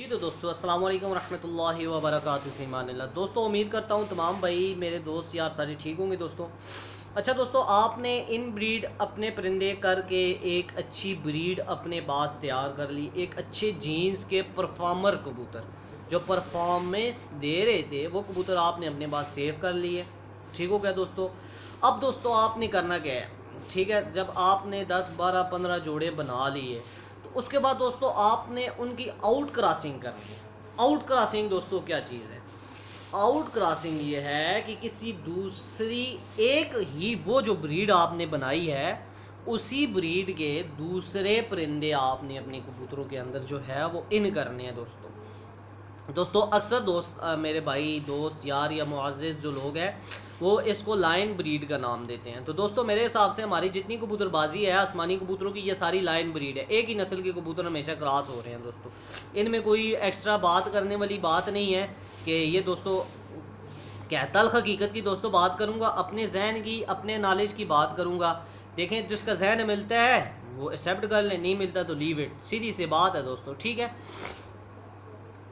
जी तो दोस्तों अस्सलाम वालेकुम रहमतुल्लाहि व बरकातुहू फ़ी अमानिल्लाह। दोस्तों उम्मीद करता हूँ तमाम भाई मेरे दोस्त यार सारे ठीक होंगे दोस्तों। अच्छा दोस्तों, आपने इन ब्रीड अपने परिंदे करके एक अच्छी ब्रीड अपने पास तैयार कर ली, एक अच्छे जीन्स के परफॉर्मर कबूतर जो परफॉर्मेंस दे रहे थे वो कबूतर आपने अपने पास सेव कर लिए। ठीक हो गया दोस्तों। अब दोस्तों आपने करना क्या है, ठीक है, जब आपने 10 12 15 जोड़े बना लिए तो उसके बाद दोस्तों आपने उनकी आउट क्रॉसिंग करनी है। आउट क्रॉसिंग दोस्तों क्या चीज़ है? आउट क्रॉसिंग ये है कि किसी दूसरी एक ही वो जो ब्रीड आपने बनाई है उसी ब्रीड के दूसरे परिंदे आपने अपने कबूतरों के अंदर जो है वो इन करने हैं दोस्तों। दोस्तों अक्सर दोस्त मेरे भाई दोस्त यार या मुअज़्ज़िज़ जो लोग हैं वो इसको लाइन ब्रीड का नाम देते हैं। तो दोस्तों मेरे हिसाब से हमारी जितनी कबूतरबाजी है आसमानी कबूतरों की, ये सारी लाइन ब्रीड है। एक ही नस्ल के कबूतर हमेशा क्रॉस हो रहे हैं दोस्तों। इनमें कोई एक्स्ट्रा बात करने वाली बात नहीं है कि ये दोस्तों क्या तल्ख़ हकीकत की दोस्तों बात करूँगा, अपने जहन की अपने नॉलेज की बात करूँगा। देखें जिसका जहन मिलता है वो एक्सेप्ट कर ले, नहीं मिलता तो लीव इट, सीधी सी बात है दोस्तों। ठीक है।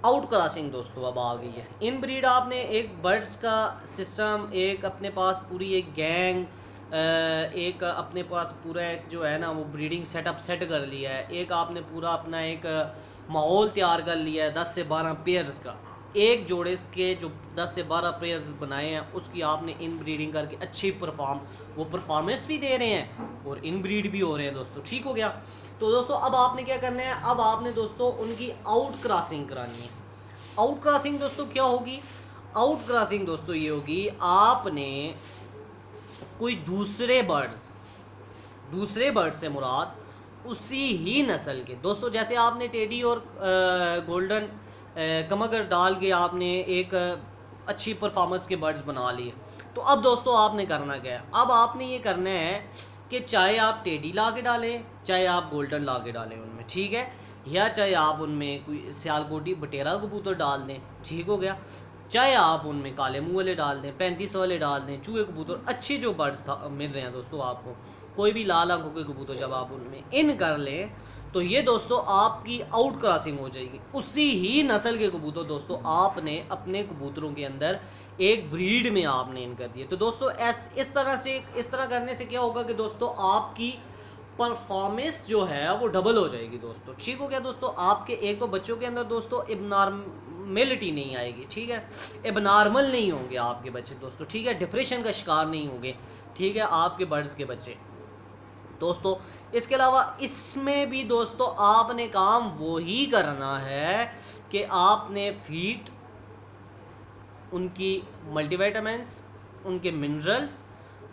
आउट क्रॉसिंग दोस्तों अब आ गई है। इन ब्रीड आपने एक बर्ड्स का सिस्टम, एक अपने पास पूरी एक गैंग, एक अपने पास पूरा एक जो है ना वो ब्रीडिंग सेटअप सेट कर लिया है। एक आपने पूरा अपना एक माहौल तैयार कर लिया है 10 से 12 पेयर्स का। एक जोड़े के जो 10 से 12 पेयर्स बनाए हैं उसकी आपने इन ब्रीडिंग करके अच्छी वो परफॉर्मेंस भी दे रहे हैं और इन ब्रीड भी हो रहे हैं दोस्तों। ठीक हो गया। तो दोस्तों अब आपने क्या करना है, अब आपने दोस्तों उनकी आउट क्रॉसिंग करानी है। आउट क्रॉसिंग दोस्तों क्या होगी? आउट क्रॉसिंग दोस्तों ये होगी, आपने कोई दूसरे बर्ड से मुराद उसी ही नस्ल के दोस्तों, जैसे आपने टेडी और गोल्डन कमगर डाल के आपने एक अच्छी परफॉर्मेंस के बर्ड्स बना लिए। तो अब दोस्तों आपने करना क्या है, अब आपने ये करना है कि चाहे आप टेडी ला के डालें चाहे आप गोल्डन ला के डालें उनमें, ठीक है, या चाहे आप उनमें कोई सियालकोटी बटेरा कबूतर डाल दें, ठीक हो गया, चाहे आप उनमें काले मुँह वाले डाल दें, 35 वाले डाल दें, चूहे कबूतर, अच्छे जो बर्ड्स मिल रहे हैं दोस्तों आपको, कोई भी लाल आंखों के कबूतर जब आप उनमें इन कर लें तो ये दोस्तों आपकी आउट क्रॉसिंग हो जाएगी। उसी ही नस्ल के कबूतर दोस्तों आपने अपने कबूतरों के अंदर एक ब्रीड में आपने इन कर दिए। तो दोस्तों इस तरह करने से क्या होगा कि दोस्तों आपकी परफॉर्मेंस जो है वो डबल हो जाएगी दोस्तों। ठीक हो गया दोस्तों। आपके एक तो बच्चों के अंदर दोस्तों एबनॉर्मेलिटी नहीं आएगी, ठीक है, एबनॉर्मल नहीं होंगे आपके बच्चे दोस्तों, ठीक है, डिप्रेशन का शिकार नहीं होंगे, ठीक है, आपके बर्ड्स के बच्चे दोस्तों। इसके अलावा इसमें भी दोस्तों आपने काम वही करना है कि आपने फीड, उनकी मल्टीविटामिन्स, उनके मिनरल्स,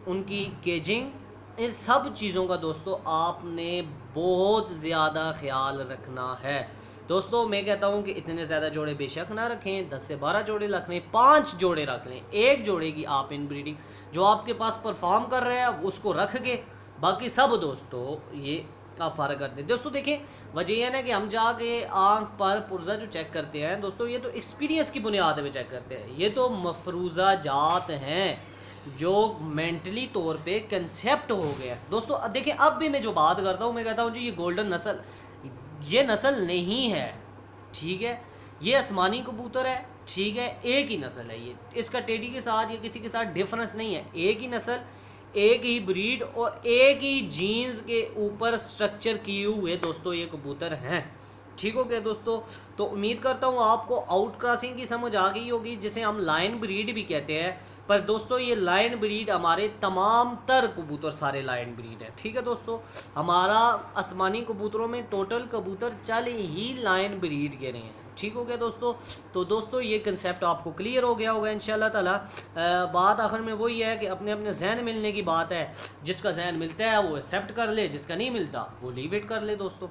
उनकी केजिंग, इन सब चीज़ों का दोस्तों आपने बहुत ज़्यादा ख्याल रखना है दोस्तों। मैं कहता हूँ कि इतने ज़्यादा जोड़े बेशक ना रखें, 10 से 12 जोड़े रख लें, 5 जोड़े रख लें, एक जोड़े की आप इन ब्रीडिंग जो आपके पास परफॉर्म कर रहे हैं उसको रख के बाकी सब दोस्तों ये आप फ़र्क कर दें दोस्तों। देखिए वजह यह है कि हम जाके आंख पर पुर्जा जो चेक करते हैं दोस्तों, ये तो एक्सपीरियंस की बुनियाद पे चेक करते हैं, ये तो मफरूज़ा जात हैं जो मेंटली तौर पे कंसेप्ट हो गया दोस्तों। देखिए अब भी मैं जो बात करता हूँ मैं कहता हूँ जी ये गोल्डन नस्ल, ये नस्ल नहीं है, ठीक है, ये आसमानी कबूतर है, ठीक है, एक ही नस्ल है ये, इसका टेडी के साथ या किसी के साथ डिफरेंस नहीं है, एक ही नस्ल, एक ही ब्रीड और एक ही जीन्स के ऊपर स्ट्रक्चर किए हुए दोस्तों ये कबूतर हैं। ठीक हो गया दोस्तों। तो उम्मीद करता हूँ आपको आउट क्रॉसिंग की समझ आ गई होगी, जिसे हम लाइन ब्रीड भी कहते हैं। पर दोस्तों ये लाइन ब्रीड हमारे तमाम तर कबूतर सारे लाइन ब्रीड है, ठीक है दोस्तों। हमारा आसमानी कबूतरों में टोटल कबूतर 40 ही लाइन ब्रीड के रहे हैं। ठीक हो गया दोस्तों। तो दोस्तों ये कंसेप्ट आपको क्लियर हो गया होगा इंशाल्लाह ताला। बात आखिर में वही है कि अपने अपने जहन मिलने की बात है, जिसका जहन मिलता है वो एक्सेप्ट कर ले, जिसका नहीं मिलता वो लीव इट कर ले दोस्तों।